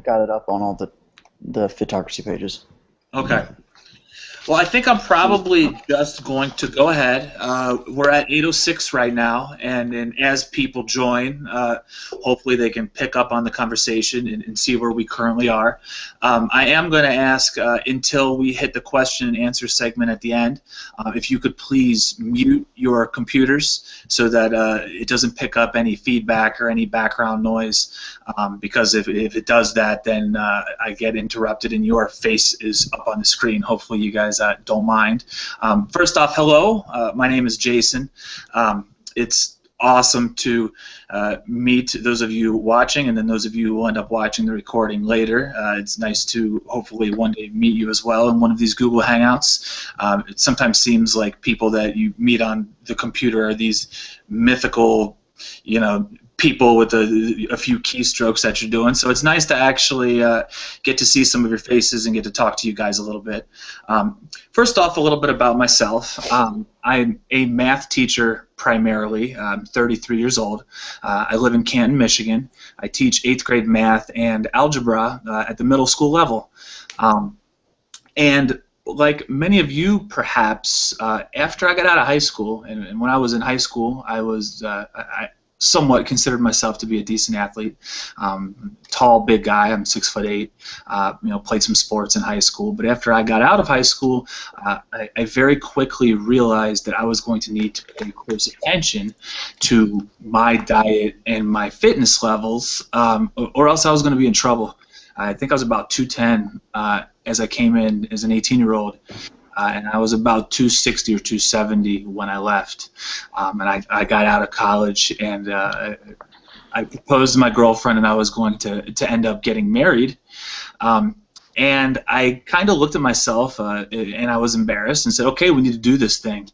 got it up on all the photography pages. Okay. Well, I think I'm probably just going to go ahead. We're at 8:06 right now, and as people join, hopefully they can pick up on the conversation and see where we currently are. I am going to ask, until we hit the question and answer segment at the end, if you could please mute your computers so that it doesn't pick up any feedback or any background noise, because if it does that, then I get interrupted and your face is up on the screen. Hopefully you guys don't mind. First off, hello. My name is Jason. It's awesome to meet those of you watching, and then those of you who will end up watching the recording later. It's nice to hopefully one day meet you as well in one of these Google Hangouts. It sometimes seems like people that you meet on the computer are these mythical, people with a few keystrokes that you're doing. So it's nice to actually get to see some of your faces and get to talk to you guys a little bit. First off, a little bit about myself. I'm a math teacher primarily. I'm 33 years old. I live in Canton, Michigan. I teach 8th grade math and algebra at the middle school level. And like many of you, perhaps, after I got out of high school, and when I was in high school, I somewhat considered myself to be a decent athlete. Tall, big guy. I'm 6'8". Played some sports in high school. But after I got out of high school, I very quickly realized that I was going to need to pay close attention to my diet and my fitness levels, or else I was going to be in trouble. I think I was about 210 as I came in as an 18-year-old. And I was about 260 or 270 when I left. And I got out of college, and I proposed to my girlfriend, and I was going to end up getting married. And I kind of looked at myself, and I was embarrassed and said, okay, we need to do this thing.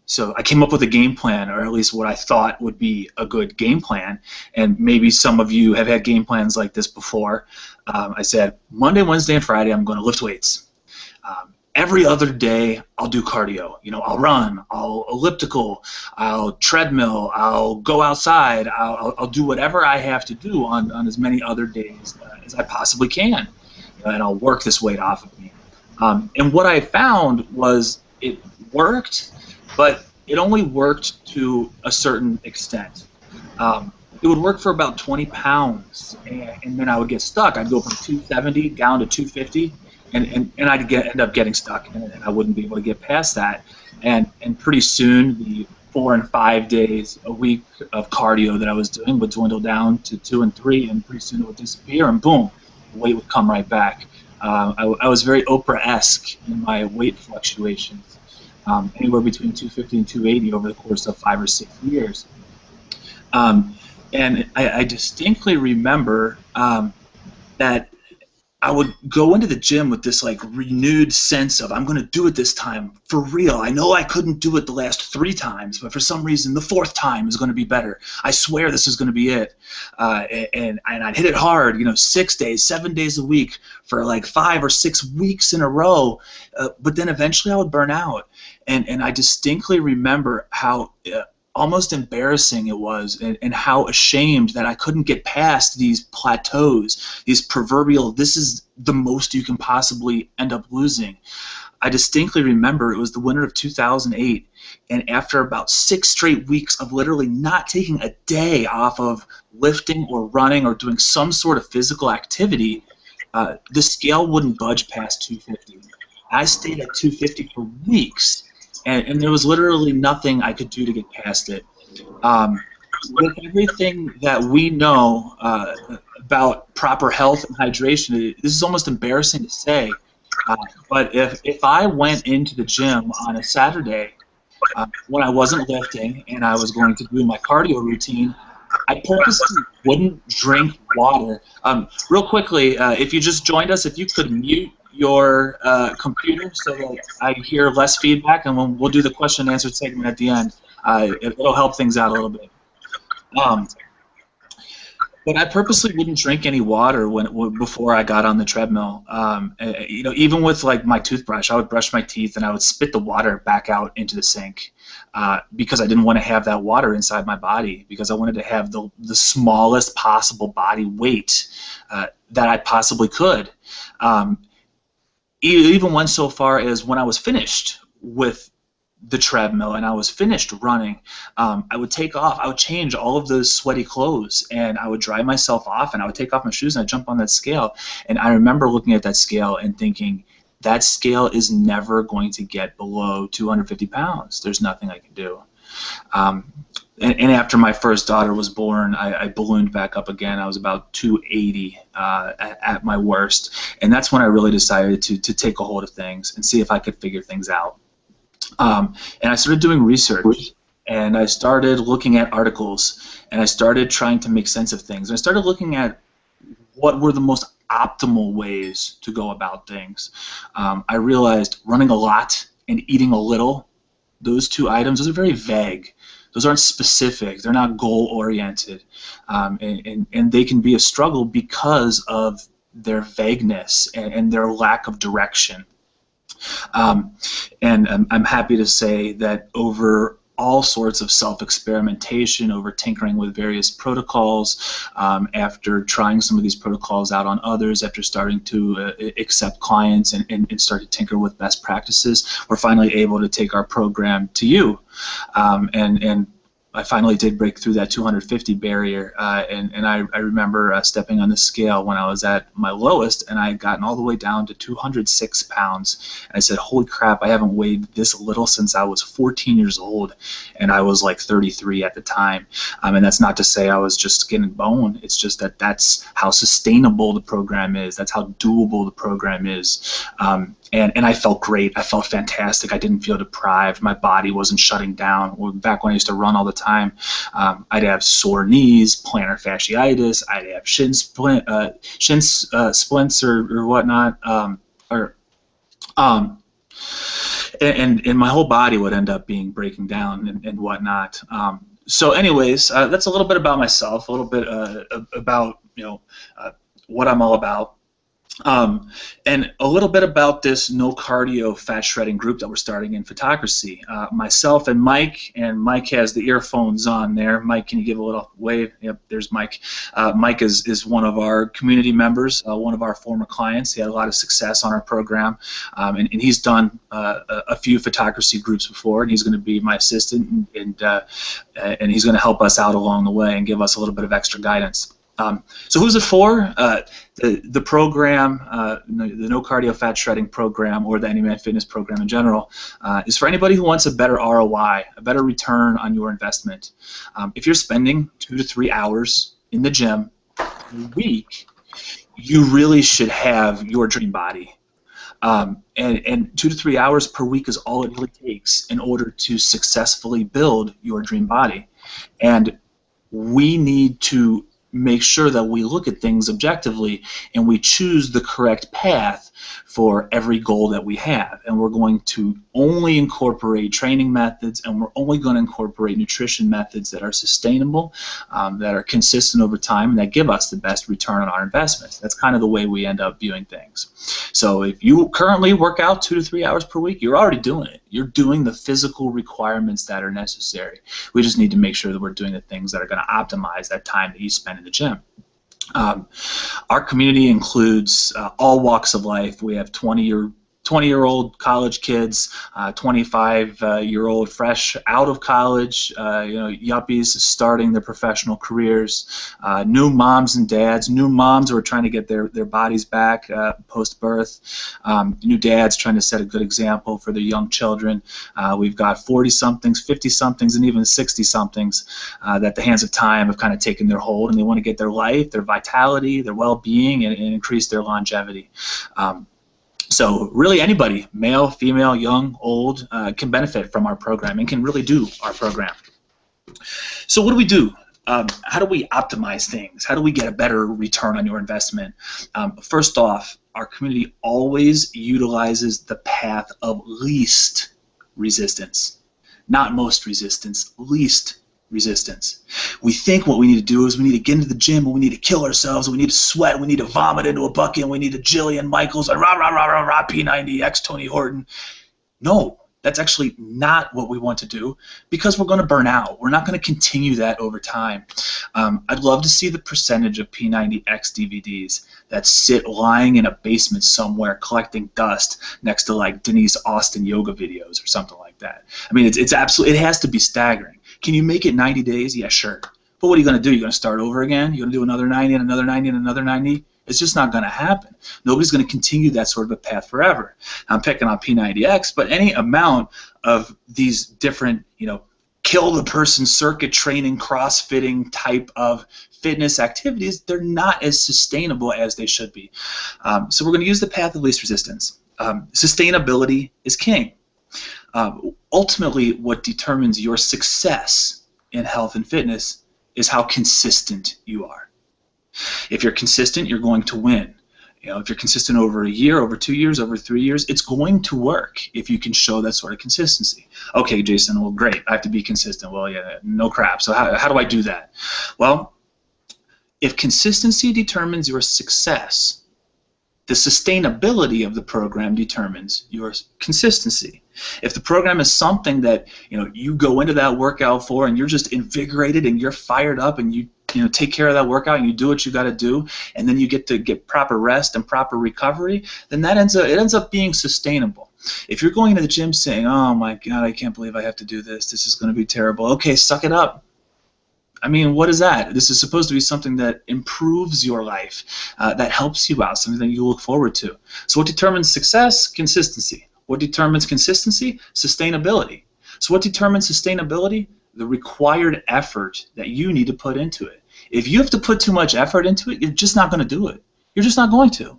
So I came up with a game plan, or at least what I thought would be a good game plan. And maybe some of you have had game plans like this before. I said, Monday, Wednesday, and Friday, I'm going to lift weights. Every other day, I'll do cardio. I'll run, I'll elliptical, I'll treadmill, I'll go outside, I'll do whatever I have to do on as many other days as I possibly can, and I'll work this weight off of me. And what I found was it worked, but it only worked to a certain extent. It would work for about 20 pounds, and then I would get stuck. I'd go from 270 down to 250. And I'd end up getting stuck, and I wouldn't be able to get past that. And pretty soon, the 4 and 5 days a week of cardio that I was doing would dwindle down to 2 and 3, and pretty soon it would disappear, and boom, the weight would come right back. I was very Oprah-esque in my weight fluctuations, anywhere between 250 and 280 over the course of 5 or 6 years. And I distinctly remember that I would go into the gym with this renewed sense of, I'm going to do it this time for real. I know I couldn't do it the last 3 times, but for some reason the 4th time is going to be better. I swear this is going to be it. And I'd hit it hard, 6 days, 7 days a week for 5 or 6 weeks in a row. But then eventually I would burn out. And I distinctly remember how almost embarrassing it was, and how ashamed that I couldn't get past these plateaus, these proverbial, this is the most you can possibly end up losing. I distinctly remember it was the winter of 2008, and after about 6 straight weeks of literally not taking a day off of lifting or running or doing some sort of physical activity, the scale wouldn't budge past 250. I stayed at 250 for weeks. And there was literally nothing I could do to get past it. With everything that we know about proper health and hydration, this is almost embarrassing to say, but if I went into the gym on a Saturday when I wasn't lifting and I was going to do my cardio routine, I purposely wouldn't drink water. Real quickly, if you just joined us, if you could mute your computer so that I hear less feedback, and we'll do the question and answer segment at the end. It'll help things out a little bit. But I purposely wouldn't drink any water before I got on the treadmill. Even with like my toothbrush, I would brush my teeth and I would spit the water back out into the sink because I didn't want to have that water inside my body, because I wanted to have the smallest possible body weight that I possibly could. Um, Even went so far as when I was finished with the treadmill and I was finished running, I would take off. I would change all of those sweaty clothes and I would dry myself off and I would take off my shoes and I'd jump on that scale. And I remember looking at that scale and thinking, that scale is never going to get below 250 pounds. There's nothing I can do. Um, and after my first daughter was born, I ballooned back up again. I was about 280 at my worst. And that's when I really decided to take a hold of things and see if I could figure things out. And I started doing research, and I started looking at articles, and I started trying to make sense of things. And I started looking at what were the most optimal ways to go about things. I realized running a lot and eating a little, those two items, those are very vague. Those aren't specific. They're not goal-oriented, and they can be a struggle because of their vagueness and their lack of direction. And I'm happy to say that over all sorts of self-experimentation, over tinkering with various protocols, after trying some of these protocols out on others, after starting to accept clients and start to tinker with best practices, we're finally able to take our program to you. And I finally did break through that 250 barrier, and I remember stepping on the scale when I was at my lowest, and I had gotten all the way down to 206 pounds. And I said, holy crap, I haven't weighed this little since I was 14 years old, and I was like 33 at the time. And that's not to say I was just skin and bone. It's just that that's how sustainable the program is. That's how doable the program is. And I felt great. I felt fantastic. I didn't feel deprived. My body wasn't shutting down. Back when I used to run all the time, I'd have sore knees, plantar fasciitis. I'd have shin splints or whatnot, and my whole body would end up breaking down and whatnot. So, anyways, that's a little bit about myself, a little bit about what I'm all about. And a little bit about this no cardio fat shredding group that we're starting in Photocracy. Myself and Mike has the earphones on there. Mike, can you give a little wave? Yep, there's Mike. Mike is one of our community members, one of our former clients. He had a lot of success on our program, and he's done a few Photocracy groups before, and he's going to be my assistant, and he's going to help us out along the way and give us a little bit of extra guidance. So who's it for? The program, the No Cardio Fat Shredding program, or the Anyman Fitness program in general, is for anybody who wants a better ROI, a better return on your investment. If you're spending 2 to 3 hours in the gym a week, you really should have your dream body. And 2 to 3 hours per week is all it really takes in order to successfully build your dream body. And we need to make sure that we look at things objectively and we choose the correct path for every goal that we have. And we're going to only incorporate training methods, and we're only going to incorporate nutrition methods that are sustainable, that are consistent over time, and that give us the best return on our investments. That's kind of the way we end up viewing things. So if you currently work out 2 to 3 hours per week, you're already doing it. You're doing the physical requirements that are necessary. We just need to make sure that we're doing the things that are going to optimize that time that you spend in the gym. Our community includes all walks of life. We have 20-year-old college kids, 25-year-old fresh out of college, yuppies starting their professional careers, new moms and dads, new moms who are trying to get their bodies back post-birth, new dads trying to set a good example for their young children. We've got 40-somethings, 50-somethings, and even 60-somethings that the hands of time have kind of taken their hold, and they want to get their life, their vitality, their well-being, and increase their longevity. So really anybody, male, female, young, old, can benefit from our program and can really do our program. So what do we do? How do we optimize things? How do we get a better return on your investment? First off, our community always utilizes the path of least resistance. Not most resistance, least resistance. We think what we need to do is we need to get into the gym and we need to kill ourselves and we need to sweat and we need to vomit into a bucket and we need a Jillian Michaels and rah, rah, rah, rah, rah, P90X Tony Horton. No, that's actually not what we want to do because we're going to burn out. We're not going to continue that over time. I'd love to see the percentage of P90X DVDs that sit lying in a basement somewhere collecting dust next to like Denise Austin yoga videos or something like that. I mean, it's absolutely, it has to be staggering. Can you make it 90 days? Yeah, sure. But what are you going to do? You're going to start over again? You're going to do another 90 and another 90 and another 90? It's just not going to happen. Nobody's going to continue that sort of a path forever. I'm picking on P90X, but any amount of these different, kill the person circuit training, crossfitting type of fitness activities, they're not as sustainable as they should be. So we're going to use the path of least resistance. Sustainability is king. Ultimately, what determines your success in health and fitness is how consistent you are. If you're consistent, you're going to win. If you're consistent over a year, over 2 years, over 3 years, it's going to work if you can show that sort of consistency. Okay, Jason, well, great. I have to be consistent. Well, yeah, no crap. So how do I do that? Well, if consistency determines your success, the sustainability of the program determines your consistency. If the program is something that you go into that workout for and you're just invigorated and you're fired up and you take care of that workout and you do what you got to do and then you get to get proper rest and proper recovery, then it ends up being sustainable. If you're going to the gym saying, oh my God, I can't believe I have to do this. This is going to be terrible. Okay, suck it up. I mean, what is that? This is supposed to be something that improves your life, that helps you out, something that you look forward to. So what determines success? Consistency. What determines consistency? Sustainability. So what determines sustainability? The required effort that you need to put into it. If you have to put too much effort into it, you're just not going to do it. You're just not going to.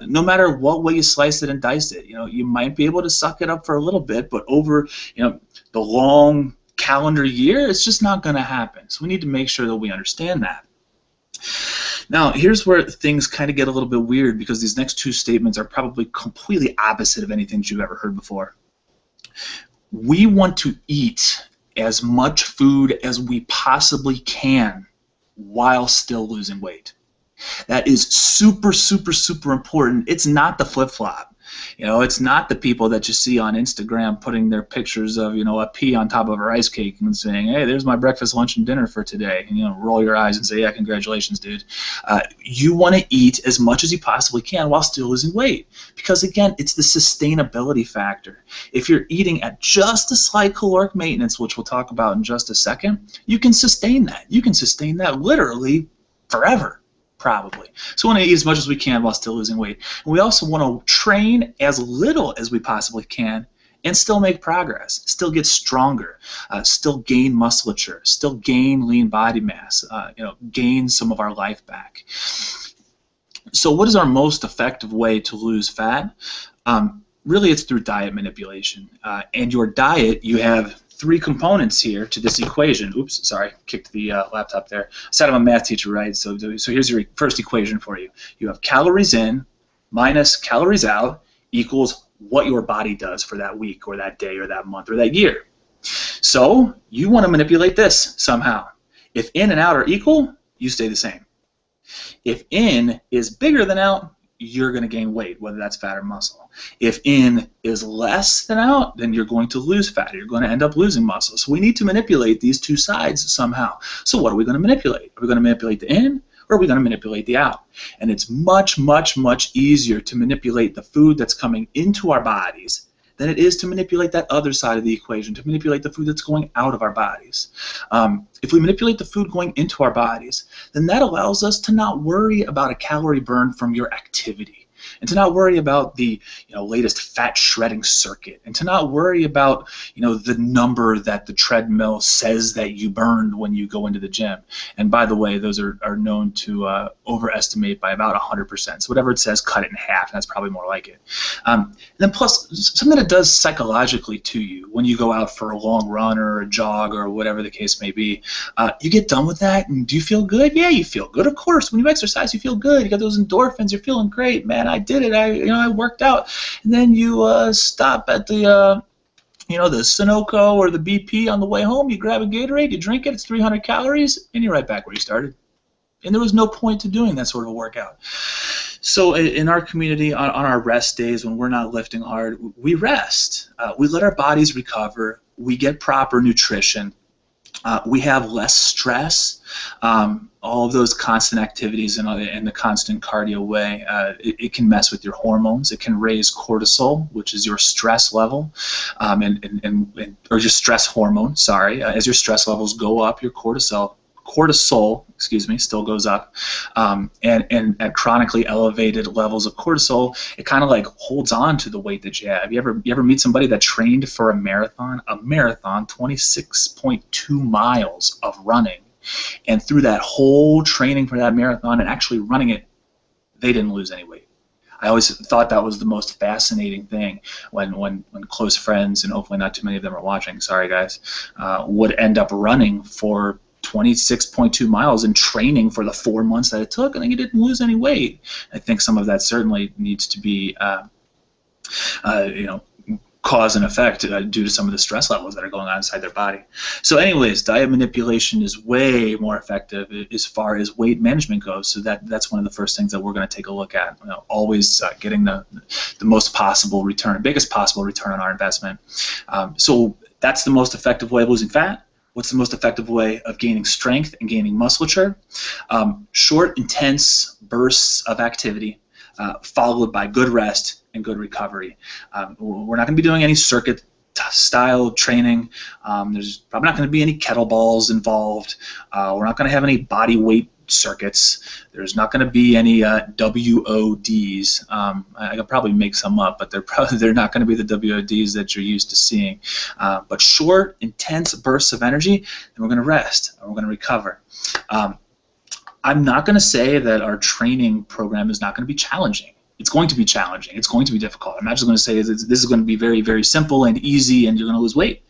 No matter what way you slice it and dice it, you might be able to suck it up for a little bit, but over the long calendar year, it's just not going to happen. So we need to make sure that we understand that. Now, here's where things kind of get a little bit weird because these next two statements are probably completely opposite of anything that you've ever heard before. We want to eat as much food as we possibly can while still losing weight. That is super, super, super important. It's not the flip-flop. It's not the people that you see on Instagram putting their pictures of, a pea on top of a rice cake and saying, hey, there's my breakfast, lunch, and dinner for today. And, roll your eyes and say, yeah, congratulations, dude. You want to eat as much as you possibly can while still losing weight. Because, again, it's the sustainability factor. If you're eating at just a slight caloric maintenance, which we'll talk about in just a second, you can sustain that. You can sustain that literally forever. Probably. So we want to eat as much as we can while still losing weight. And we also want to train as little as we possibly can and still make progress, still get stronger, still gain musculature, still gain lean body mass, gain some of our life back. So what is our most effective way to lose fat? Really, it's through diet manipulation. And your diet, you have three components here to this equation. Oops, sorry, kicked the laptop there. I said I'm a math teacher, right? So here's your first equation for you. You have calories in minus calories out equals what your body does for that week or that day or that month or that year. So you want to manipulate this somehow. If in and out are equal, you stay the same. If in is bigger than out, you're going to gain weight, whether that's fat or muscle. If in is less than out, then you're going to lose fat. You're going to end up losing muscle. So we need to manipulate these two sides somehow. So what are we going to manipulate? Are we going to manipulate the in, or are we going to manipulate the out? And it's much, much, much easier to manipulate the food that's coming into our bodies than it is to manipulate that other side of the equation, to manipulate the food that's going out of our bodies. If we manipulate the food going into our bodies, then that allows us to not worry about a calorie burn from your activity, and to not worry about the latest fat shredding circuit, and to not worry about the number that the treadmill says that you burned when you go into the gym. And by the way, those are known to overestimate by about 100%. So whatever it says, cut it in half, and that's probably more like it. And then plus, something that does psychologically to you when you go out for a long run or a jog or whatever the case may be, you get done with that, and do you feel good? Yeah, you feel good, of course. When you exercise, you feel good. You got those endorphins. You're feeling great, man. I did it. I worked out. And then you stop at the you know, the Sunoco or the BP on the way home, you grab a Gatorade, you drink it, it's 300 calories, and you're right back where you started. And there was no point to doing that sort of a workout. So in our community, on our rest days when we're not lifting hard, we rest. We let our bodies recover. We get proper nutrition. We have less stress. All of those constant activities and the constant cardio way, it can mess with your hormones. It can raise cortisol, which is your stress level, or your stress hormone. Sorry, as your stress levels go up, your cortisol, still goes up, and at chronically elevated levels of cortisol, it kind of like holds on to the weight that you have. You ever meet somebody that trained for a marathon? 26.2 miles of running, and through that whole training for that marathon and actually running it, they didn't lose any weight. I always thought that was the most fascinating thing when close friends, and hopefully not too many of them are watching, sorry guys, would end up running for 26.2 miles in training for the 4 months that it took, and then you didn't lose any weight. I think some of that certainly needs to be, cause and effect due to some of the stress levels that are going on inside their body. So anyways, diet manipulation is way more effective as far as weight management goes. So that's one of the first things that we're going to take a look at. Always getting the most possible return, biggest possible return on our investment. So that's the most effective way of losing fat. What's the most effective way of gaining strength and gaining musculature? Short, intense bursts of activity, followed by good rest and good recovery. We're not going to be doing any circuit style training. There's probably not going to be any kettlebells involved. We're not going to have any body weight circuits. There's not going to be any WODs. I could probably make some up, but they're not going to be the WODs that you're used to seeing. But short, intense bursts of energy, and we're going to rest and we're going to recover. I'm not going to say that our training program is not going to be challenging. It's going to be challenging. It's going to be difficult. I'm not just going to say this is going to be very, very simple and easy and you're going to lose weight.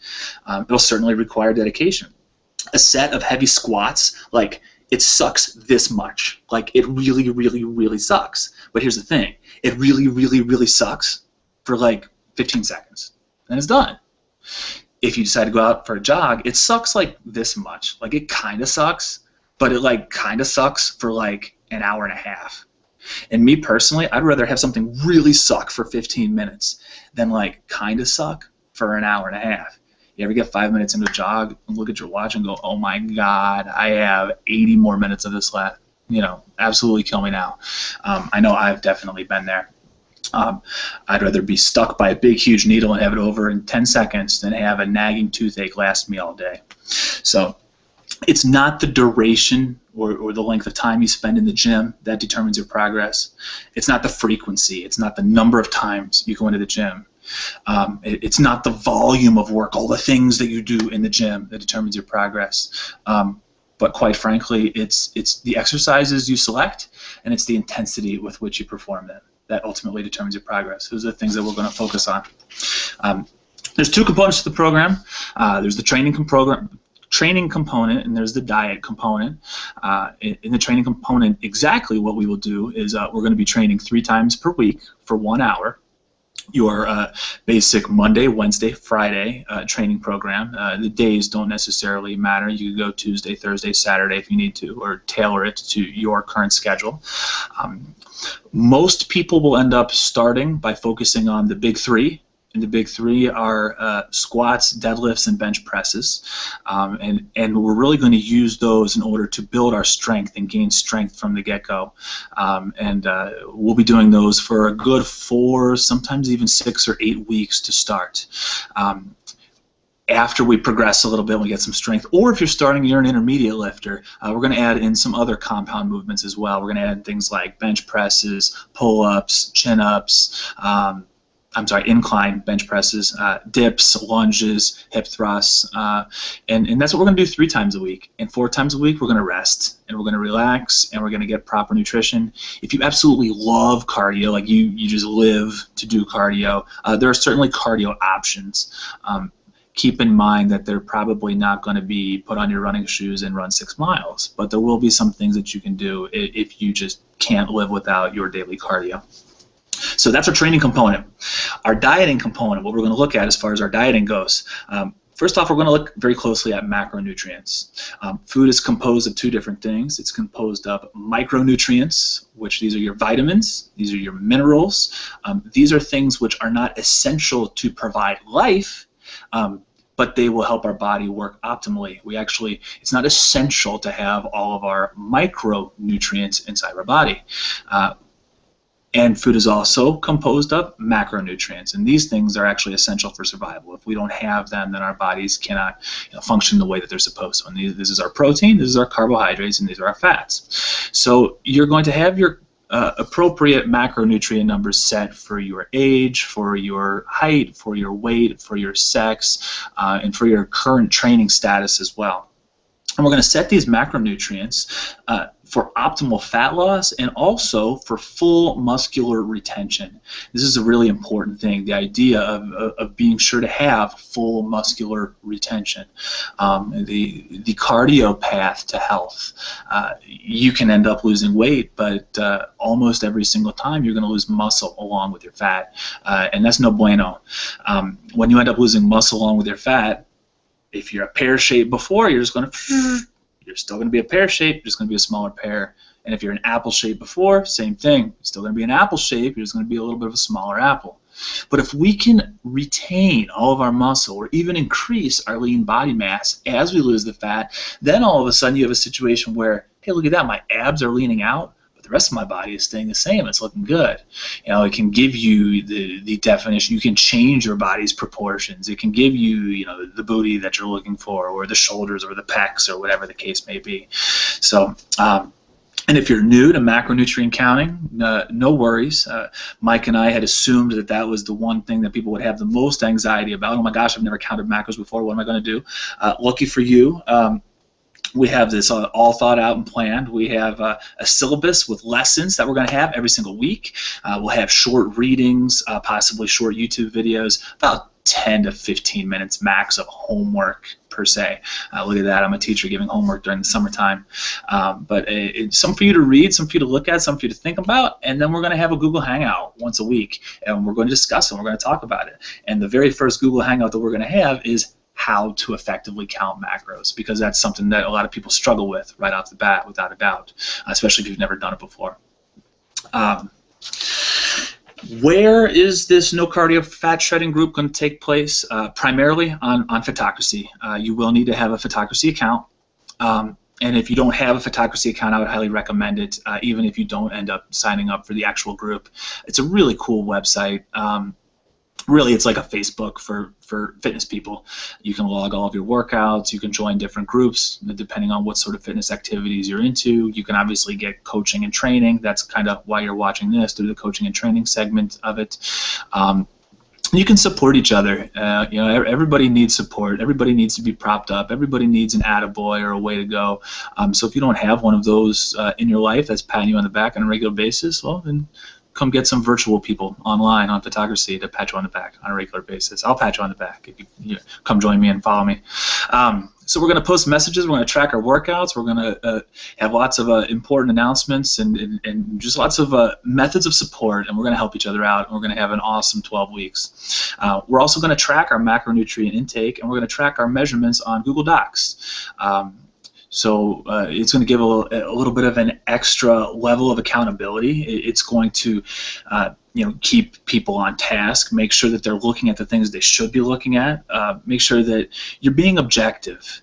It'll certainly require dedication. A set of heavy squats, like, it sucks this much. Like, it really, really, really sucks. But here's the thing. It really, really, really sucks for like 15 seconds. Then it's done. If you decide to go out for a jog, it sucks like this much. Like, it kind of sucks, but it like kind of sucks for like an hour and a half. And me personally, I'd rather have something really suck for 15 minutes than like kind of suck for an hour and a half. You ever get 5 minutes into a jog and look at your watch and go, oh my God, I have 80 more minutes of this left. Absolutely kill me now. I know I've definitely been there. I'd rather be stuck by a big, huge needle and have it over in 10 seconds than have a nagging toothache last me all day. So it's not the duration or the length of time you spend in the gym that determines your progress. It's not the frequency. It's not the number of times you go into the gym. It's not the volume of work, all the things that you do in the gym that determines your progress. But quite frankly, it's the exercises you select, and it's the intensity with which you perform them that ultimately determines your progress. Those are the things that we're going to focus on. There's two components to the program. There's the training component, and there's the diet component. In the training component, exactly what we will do is we're going to be training 3 times per week for 1 hour. Your basic Monday, Wednesday, Friday training program. The days don't necessarily matter. You can go Tuesday, Thursday, Saturday if you need to, or tailor it to your current schedule. Most people will end up starting by focusing on the big 3. And the big 3 are squats, deadlifts, and bench presses. And we're really going to use those in order to build our strength and gain strength from the get-go. We'll be doing those for a good 4, sometimes even 6 or 8 weeks to start. After we progress a little bit, we get some strength. Or if you're starting, you're an intermediate lifter, we're going to add in some other compound movements as well. We're going to add in things like bench presses, pull-ups, chin-ups, incline bench presses, dips, lunges, hip thrusts, and that's what we're going to do 3 times a week. And 4 times a week, we're going to rest, and we're going to relax, and we're going to get proper nutrition. If you absolutely love cardio, like you just live to do cardio, there are certainly cardio options. Keep in mind that they're probably not going to be put on your running shoes and run 6 miles, but there will be some things that you can do if you just can't live without your daily cardio. So that's our training component. Our dieting component, what we're going to look at as far as our dieting goes. First off, we're going to look very closely at macronutrients. Food is composed of two different things. It's composed of micronutrients, which these are your vitamins, these are your minerals. These are things which are not essential to provide life, but they will help our body work optimally. It's not essential to have all of our micronutrients inside our body. And food is also composed of macronutrients, and these things are actually essential for survival. If we don't have them, then our bodies cannot function the way that they're supposed to. And this is our protein, this is our carbohydrates, and these are our fats. So you're going to have your appropriate macronutrient numbers set for your age, for your height, for your weight, for your sex, and for your current training status as well. And we're going to set these macronutrients for optimal fat loss and also for full muscular retention. This is a really important thing, the idea of being sure to have full muscular retention. The cardio path to health. You can end up losing weight, but almost every single time you're going to lose muscle along with your fat, and that's no bueno. When you end up losing muscle along with your fat, if you're a pear shape before, you're still going to be a pear shape, you're just going to be a smaller pear. And if you're an apple shape before, same thing. You're still going to be an apple shape, you're just going to be a little bit of a smaller apple. But if we can retain all of our muscle or even increase our lean body mass as we lose the fat, then all of a sudden you have a situation where, hey, look at that, my abs are leaning out, but the rest of my body is staying the same. It's looking good. It can give you the definition. You can change your body's proportions. It can give you, the booty that you're looking for, or the shoulders, or the pecs, or whatever the case may be. So, and if you're new to macronutrient counting, no worries. Mike and I had assumed that was the one thing that people would have the most anxiety about. Oh my gosh, I've never counted macros before. What am I going to do? Lucky for you. We have this all thought out and planned. We have a syllabus with lessons that we're going to have every single week. We'll have short readings, possibly short YouTube videos, about 10 to 15 minutes max of homework per se. Look at that, I'm a teacher giving homework during the summertime. But it's some for you to read, some for you to look at, some for you to think about, and then we're going to have a Google Hangout once a week, and we're going to discuss it, and we're going to talk about it. And the very first Google Hangout that we're going to have is how to effectively count macros, because that's something that a lot of people struggle with right off the bat, without a doubt, especially if you've never done it before. Where is this no cardio fat shredding group going to take place? Primarily on Fitocracy. You will need to have a Fitocracy account. And if you don't have a Fitocracy account, I would highly recommend it, even if you don't end up signing up for the actual group. It's a really cool website. Really, it's like a Facebook for fitness people. You can log all of your workouts. You can join different groups depending on what sort of fitness activities you're into. You can obviously get coaching and training. That's kind of why you're watching this, through the coaching and training segment of it. You can support each other. Everybody needs support. Everybody needs to be propped up. Everybody needs an attaboy or a way to go. So if you don't have one of those in your life that's patting you on the back on a regular basis, well, then come get some virtual people online on Fitocracy to pat you on the back on a regular basis. I'll pat you on the back if you come join me and follow me. So we're going to post messages. We're going to track our workouts. We're going to have lots of important announcements and just lots of methods of support, and we're going to help each other out, and we're going to have an awesome 12 weeks. We're also going to track our macronutrient intake, and we're going to track our measurements on Google Docs. So it's going to give a little bit of an extra level of accountability. It's going to keep people on task, make sure that they're looking at the things they should be looking at, make sure that you're being objective,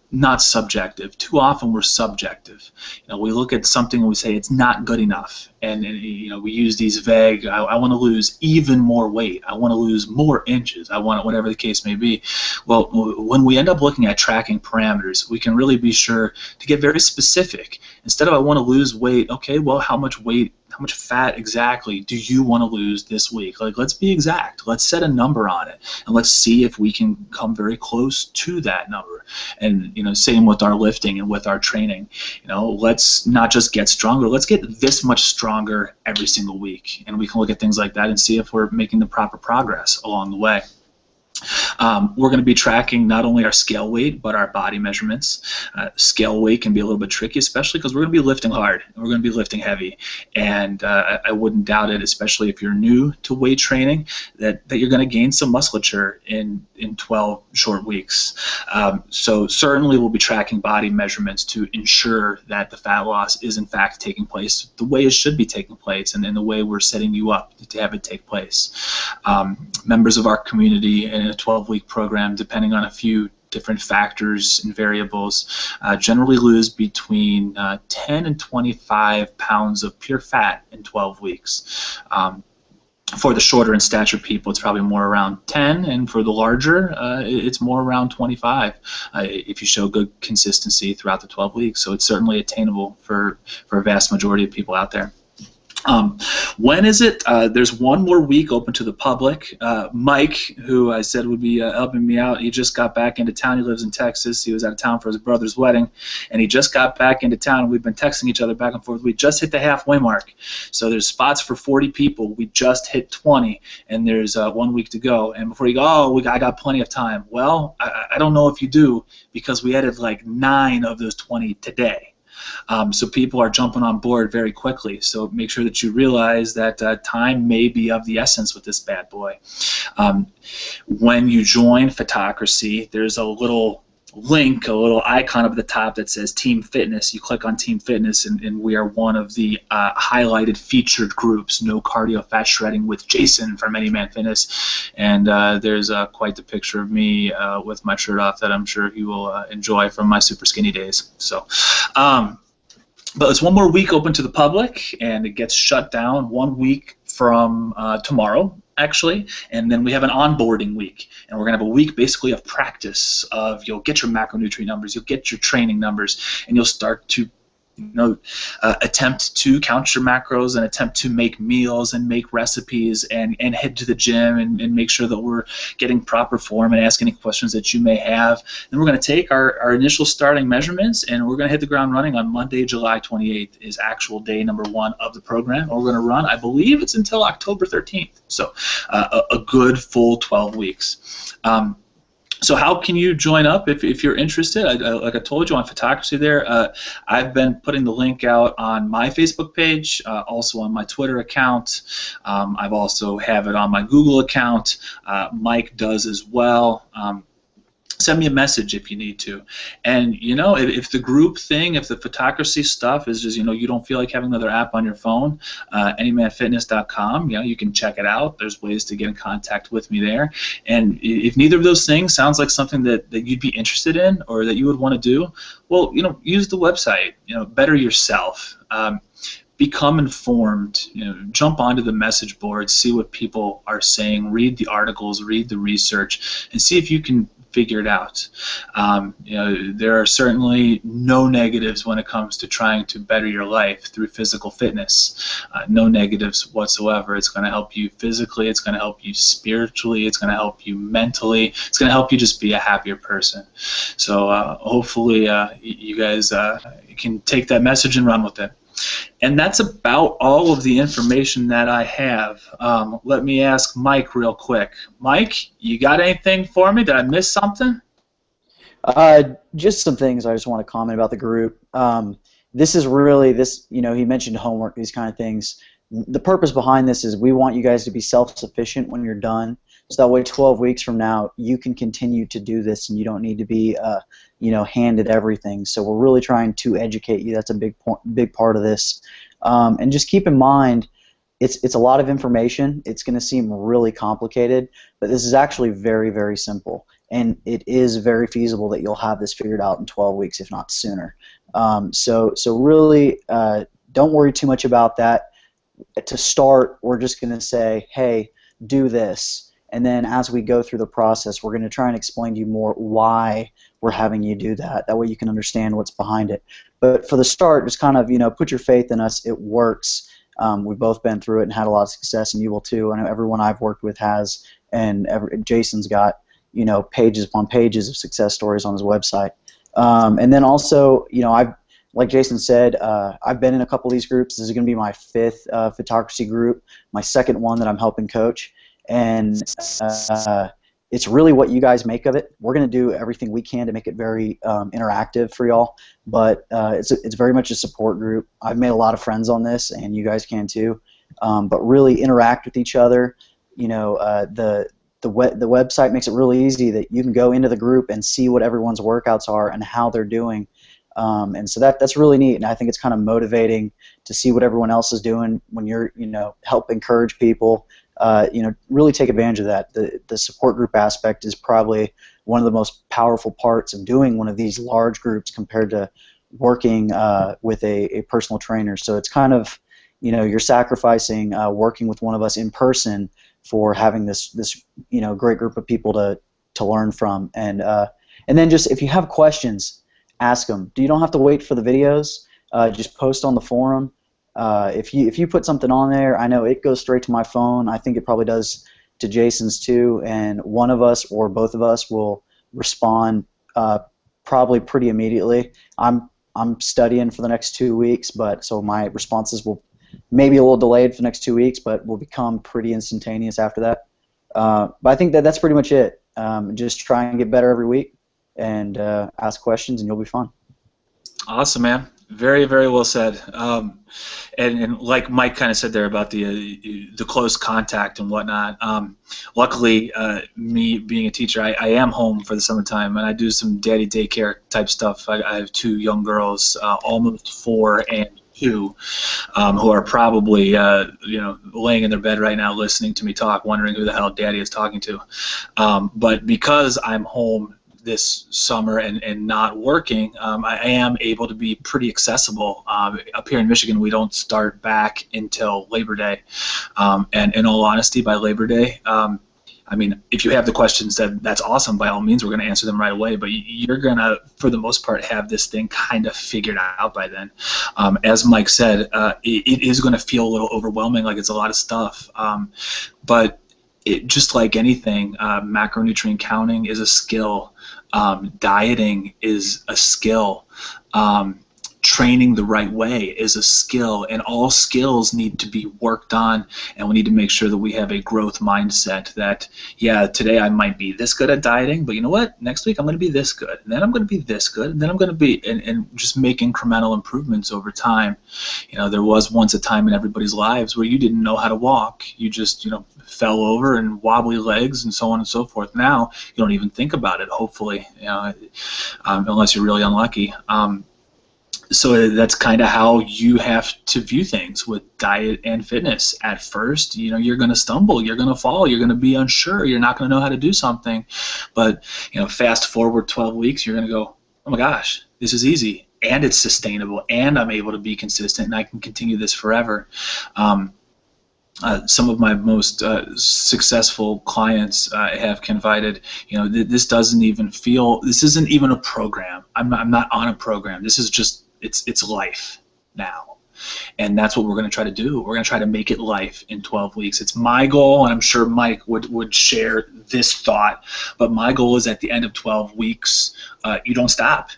not subjective. Too often we're subjective. We look at something and we say it's not good enough, and we use these vague, I want to lose even more weight, I want to lose more inches, I want whatever the case may be. Well, when we end up looking at tracking parameters, we can really be sure to get very specific. Instead of I want to lose weight, okay, well, how much weight, how much fat exactly do you want to lose this week? Let's be exact. Let's set a number on it, and let's see if we can come very close to that number. And same with our lifting and with our training. Let's not just get stronger. Let's get this much stronger every single week, and we can look at things like that and see if we're making the proper progress along the way. We're going to be tracking not only our scale weight, but our body measurements. Scale weight can be a little bit tricky, especially because we're going to be lifting hard. We're going to be lifting heavy. And I wouldn't doubt it, especially if you're new to weight training, that you're going to gain some musculature in 12 short weeks. So certainly we'll be tracking body measurements to ensure that the fat loss is in fact taking place the way it should be taking place, and in the way we're setting you up to have it take place. Members of our community in a 12-week program, depending on a few different factors and variables, generally lose between 10 and 25 pounds of pure fat in 12 weeks. For the shorter in stature people, it's probably more around 10, and for the larger, it's more around 25 if you show good consistency throughout the 12 weeks. So it's certainly attainable for a vast majority of people out there. When is it? There's one more week open to the public. Mike, who I said would be helping me out, he just got back into town. He lives in Texas. He was out of town for his brother's wedding, and he just got back into town, and we've been texting each other back and forth. We just hit the halfway mark. So there's spots for 40 people. We just hit 20, and there's 1 week to go. And before you go, oh, I got plenty of time. Well, I don't know if you do, because we added like 9 of those 20 today. So people are jumping on board very quickly. So make sure that you realize that time may be of the essence with this bad boy. When you join Photocracy, there's a little link, a little icon up at the top that says Team Fitness. You click on Team Fitness, and we are one of the highlighted featured groups. No cardio, fast shredding with Jason from Anyman Fitness. And there's quite the picture of me with my shirt off that I'm sure you will enjoy from my super skinny days. So. But it's one more week open to the public, and it gets shut down 1 week from tomorrow, actually, and then we have an onboarding week, and we're going to have a week basically of practice of you'll get your macronutrient numbers, you'll get your training numbers, and you'll start to attempt to count your macros and attempt to make meals and make recipes and head to the gym and make sure that we're getting proper form and ask any questions that you may have. Then we're going to take our initial starting measurements, and we're going to hit the ground running on Monday, July 28th is actual day number 1 of the program. And we're going to run, I believe it's until October 13th. So a good full 12 weeks. So how can you join up if you're interested? Like I told you on Photocracy there, I've been putting the link out on my Facebook page, also on my Twitter account. I've also have it on my Google account. Mike does as well. Send me a message if you need to. And, if the group thing, if the Photocracy stuff is just, you don't feel like having another app on your phone, anymanfitness.com, you can check it out. There's ways to get in contact with me there. And if neither of those things sounds like something that you'd be interested in or that you would want to do, well, use the website, better yourself. Become informed, jump onto the message boards, see what people are saying, read the articles, read the research, and see if you can figure it out. There are certainly no negatives when it comes to trying to better your life through physical fitness. No negatives whatsoever. It's going to help you physically, it's going to help you spiritually, it's going to help you mentally, it's going to help you just be a happier person. So hopefully you guys can take that message and run with it. And that's about all of the information that I have. Let me ask Mike real quick. Mike, you got anything for me? Did I miss something? Just some things I just want to comment about the group. This is really, he mentioned homework, these kind of things. The purpose behind this is we want you guys to be self-sufficient when you're done, so that way 12 weeks from now you can continue to do this and you don't need to be handed everything. So we're really trying to educate you. That's a big part of this. And just keep in mind, it's a lot of information. It's going to seem really complicated, but this is actually very, very simple. And it is very feasible that you'll have this figured out in 12 weeks, if not sooner. So really don't worry too much about that. To start, we're just going to say, hey, do this. And then as we go through the process, we're going to try and explain to you more why we're having you do that. That way you can understand what's behind it. But for the start, just kind of, put your faith in us. It works. We've both been through it and had a lot of success, and you will too. I know everyone I've worked with has, and Jason's got, pages upon pages of success stories on his website. And then also, like Jason said, I've been in a couple of these groups. This is going to be my 5th Photocracy group, my 2nd one that I'm helping coach. And it's really what you guys make of it. We're going to do everything we can to make it very interactive for y'all, but it's very much a support group. I've made a lot of friends on this, and you guys can too. But really interact with each other. You know, the website makes it really easy that you can go into the group and see what everyone's workouts are and how they're doing. And so that's really neat, and I think it's kind of motivating to see what everyone else is doing when you're, help encourage people. Really take advantage of that. The support group aspect is probably one of the most powerful parts of doing one of these large groups compared to working with a personal trainer. So it's kind of, you're sacrificing working with one of us in person for having this great group of people to learn from. And then just if you have questions, ask them. You don't have to wait for the videos. Just post on the forum. If you put something on there, I know it goes straight to my phone. I think it probably does to Jason's too, and one of us or both of us will respond probably pretty immediately. I'm studying for the next 2 weeks, but so my responses will maybe a little delayed for the next 2 weeks, but will become pretty instantaneous after that. But I think that's pretty much it. Just try and get better every week, and ask questions, and you'll be fine. Awesome, man. Very, very well said. And like Mike kind of said there about the close contact and whatnot. Luckily, me being a teacher, I am home for the summertime, and I do some daddy daycare type stuff. I have 2 young girls, almost 4 and 2, who are probably laying in their bed right now listening to me talk, wondering who the hell daddy is talking to. But because I'm home this summer and not working, I am able to be pretty accessible. Up here in Michigan, we don't start back until Labor Day. And in all honesty, by Labor Day, I mean, if you have the questions, that's awesome. By all means, we're going to answer them right away. But you're going to, for the most part, have this thing kind of figured out by then. As Mike said, it is going to feel a little overwhelming, like it's a lot of stuff. But just like anything, macronutrient counting is a skill. Dieting is a skill. Training the right way is a skill, and all skills need to be worked on, and we need to make sure that we have a growth mindset that, yeah, today I might be this good at dieting, but you know what? Next week I'm going to be this good, and then I'm going to be this good, and then I'm going to be, and just make incremental improvements over time. There was once a time in everybody's lives where you didn't know how to walk. You just, fell over and wobbly legs and so on and so forth. Now you don't even think about it, hopefully, unless you're really unlucky. So that's kind of how you have to view things with diet and fitness. At first, you're going to stumble, you're going to fall, you're going to be unsure, you're not going to know how to do something. But, fast forward 12 weeks, you're going to go, oh my gosh, this is easy, and it's sustainable, and I'm able to be consistent, and I can continue this forever. Some of my most successful clients have confided, this isn't even a program. I'm not on a program. This is just, it's life now. And that's what we're going to try to do. We're going to try to make it life in 12 weeks. It's my goal, and I'm sure Mike would share this thought, but my goal is at the end of 12 weeks, you don't stop.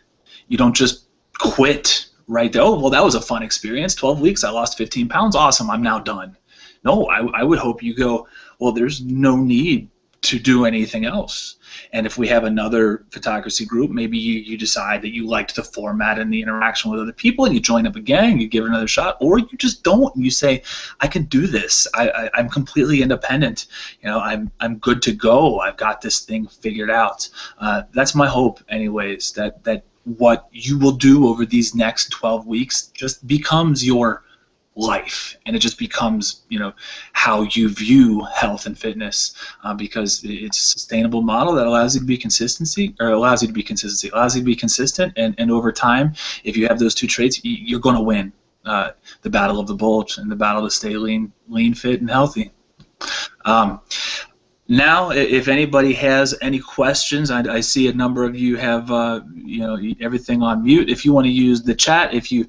You don't just quit right there. Oh, well, that was a fun experience. 12 weeks, I lost 15 pounds. Awesome, I'm now done. No, I would hope you go, well, there's no need to do anything else. And if we have another photography group, maybe you decide that you liked the format and the interaction with other people, and you join up again, you give it another shot, or you just don't. You say, I can do this. I'm completely independent. I'm good to go. I've got this thing figured out. That's my hope, anyways, that what you will do over these next 12 weeks just becomes your life, and it just becomes how you view health and fitness, because it's a sustainable model that allows you to be consistent, and over time, if you have those 2 traits, you're going to win the battle of the bulge and the battle to stay lean, fit, and healthy. Now, if anybody has any questions, I see a number of you have everything on mute. If you want to use the chat, if you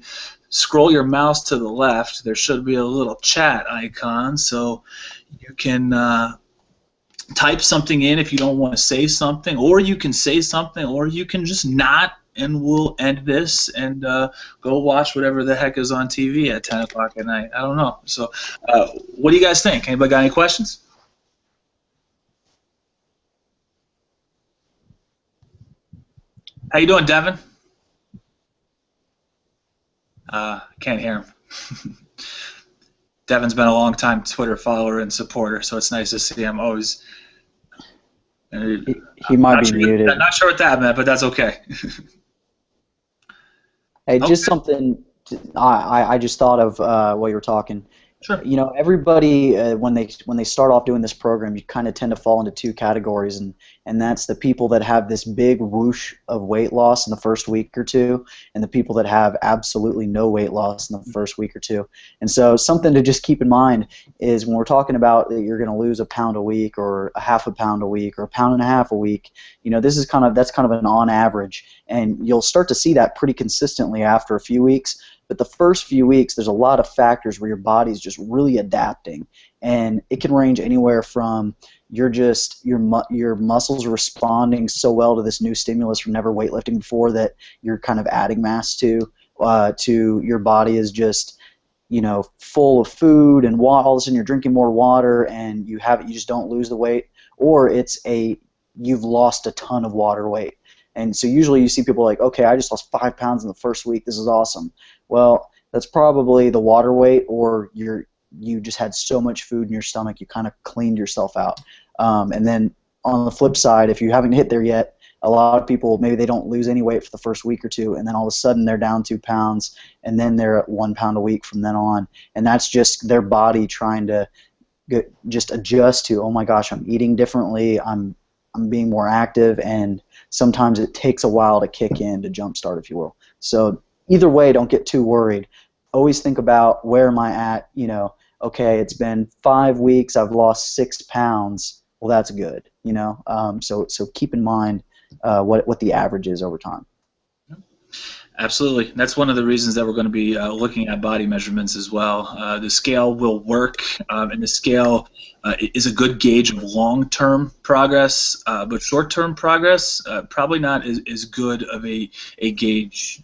scroll your mouse to the left, there should be a little chat icon, so you can type something in if you don't want to say something, or you can say something, or you can just not, and we'll end this and go watch whatever the heck is on TV at 10 o'clock at night. I don't know. So what do you guys think? Anybody got any questions? How you doing, Devin? Can't hear him. Devin's been a long time Twitter follower and supporter, so it's nice to see him always. I'm He might not be sure. muted. Not sure what that meant, but that's okay. Hey, just Okay, something I just thought of while you were talking. sure. You know, everybody when they start off doing this program, you kind of tend to fall into two categories, and that's the people that have this big whoosh of weight loss in the first week or two, and the people that have absolutely no weight loss in the first week or two. And so something to just keep in mind is when we're talking about that you're going to lose a pound a week or a half a pound a week or a pound and a half a week, you know, that's kind of an on average, and you'll start to see that pretty consistently after a few weeks. But the first few weeks, there's a lot of factors where your body's just really adapting, and it can range anywhere from your muscles are responding so well to this new stimulus from never weightlifting before that you're kind of adding mass to your body is just full of food and water. All of a sudden you're drinking more water and you just don't lose the weight, or you've lost a ton of water weight. And so usually you see people like, okay, I just lost 5 pounds in the first week. This is awesome. Well, that's probably the water weight, or you just had so much food in your stomach, you kind of cleaned yourself out. And then on the flip side, if you haven't hit there yet, a lot of people, maybe they don't lose any weight for the first week or two, and then all of a sudden they're down 2 pounds, and then they're at 1 pound a week from then on. And that's just their body trying to just adjust to, oh my gosh, I'm eating differently, I'm being more active, and sometimes it takes a while to kick in, to jumpstart, if you will. So either way, don't get too worried. Always think about, where am I at? Okay, it's been 5 weeks, I've lost 6 pounds. Well, that's good. So keep in mind what the average is over time. Absolutely. That's one of the reasons that we're going to be looking at body measurements as well. The scale will work, and the scale is a good gauge of long-term progress, but short-term progress probably not as good of a gauge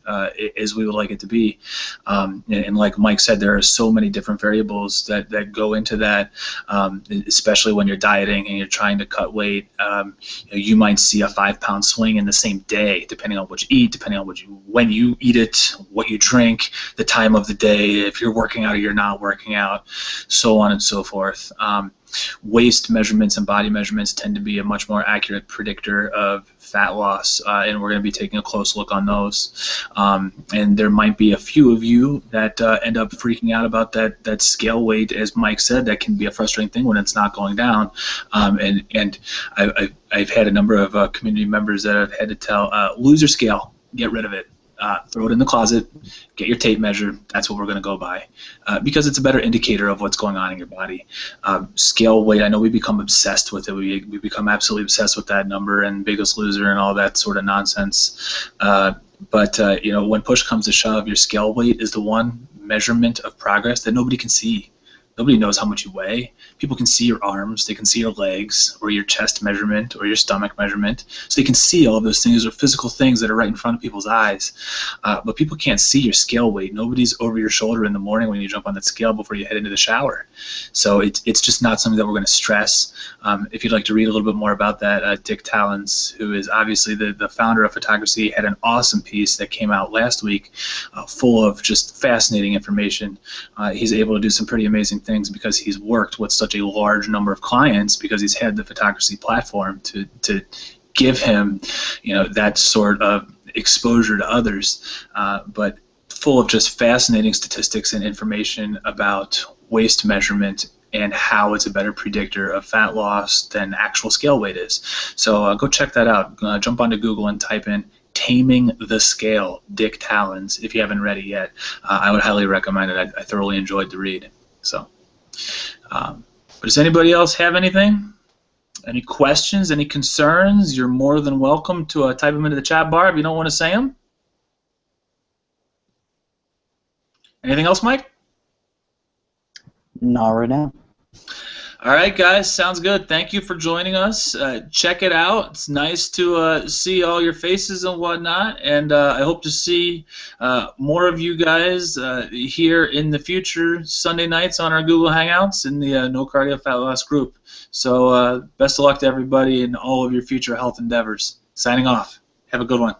as we would like it to be. And like Mike said, there are so many different variables that go into that, especially when you're dieting and you're trying to cut weight. You might see a 5-pound swing in the same day, depending on what you eat, depending on when you eat it, what you drink, the time of the day, if you're working out or you're not working out, so on and so forth. Waist measurements and body measurements tend to be a much more accurate predictor of fat loss, and we're going to be taking a close look on those. And there might be a few of you that end up freaking out about that scale weight. As Mike said, that can be a frustrating thing when it's not going down. And I've had a number of community members that have had to tell, lose your scale, get rid of it. Throw it in the closet, get your tape measure. That's what we're going to go by, because it's a better indicator of what's going on in your body. Scale weight, I know we become obsessed with it. We become absolutely obsessed with that number and Biggest Loser and all that sort of nonsense. But when push comes to shove, your scale weight is the one measurement of progress that nobody can see. Nobody knows how much you weigh. People can see your arms, they can see your legs, or your chest measurement, or your stomach measurement. So they can see all of those things, or physical things that are right in front of people's eyes. But people can't see your scale weight. Nobody's over your shoulder in the morning when you jump on that scale before you head into the shower. So it's just not something that we're going to stress. If you'd like to read a little bit more about that, Dick Talons, who is obviously the founder of Photocracy, had an awesome piece that came out last week, full of just fascinating information. He's able to do some pretty amazing things because he's worked with such a large number of clients, because he's had the Photocracy platform to give him that sort of exposure to others, but full of just fascinating statistics and information about waist measurement and how it's a better predictor of fat loss than actual scale weight is. So go check that out. Jump onto Google and type in Taming the Scale, Dick Talons, if you haven't read it yet. I would highly recommend it. I thoroughly enjoyed the read. So, but does anybody else have anything? Any questions, any concerns? You're more than welcome to type them into the chat bar if you don't want to say them. Anything else, Mike? Not right now. All right, guys, sounds good. Thank you for joining us. Check it out. It's nice to see all your faces and whatnot, and I hope to see more of you guys here in the future Sunday nights on our Google Hangouts in the No Cardio Fat Loss group. So best of luck to everybody in all of your future health endeavors. Signing off. Have a good one.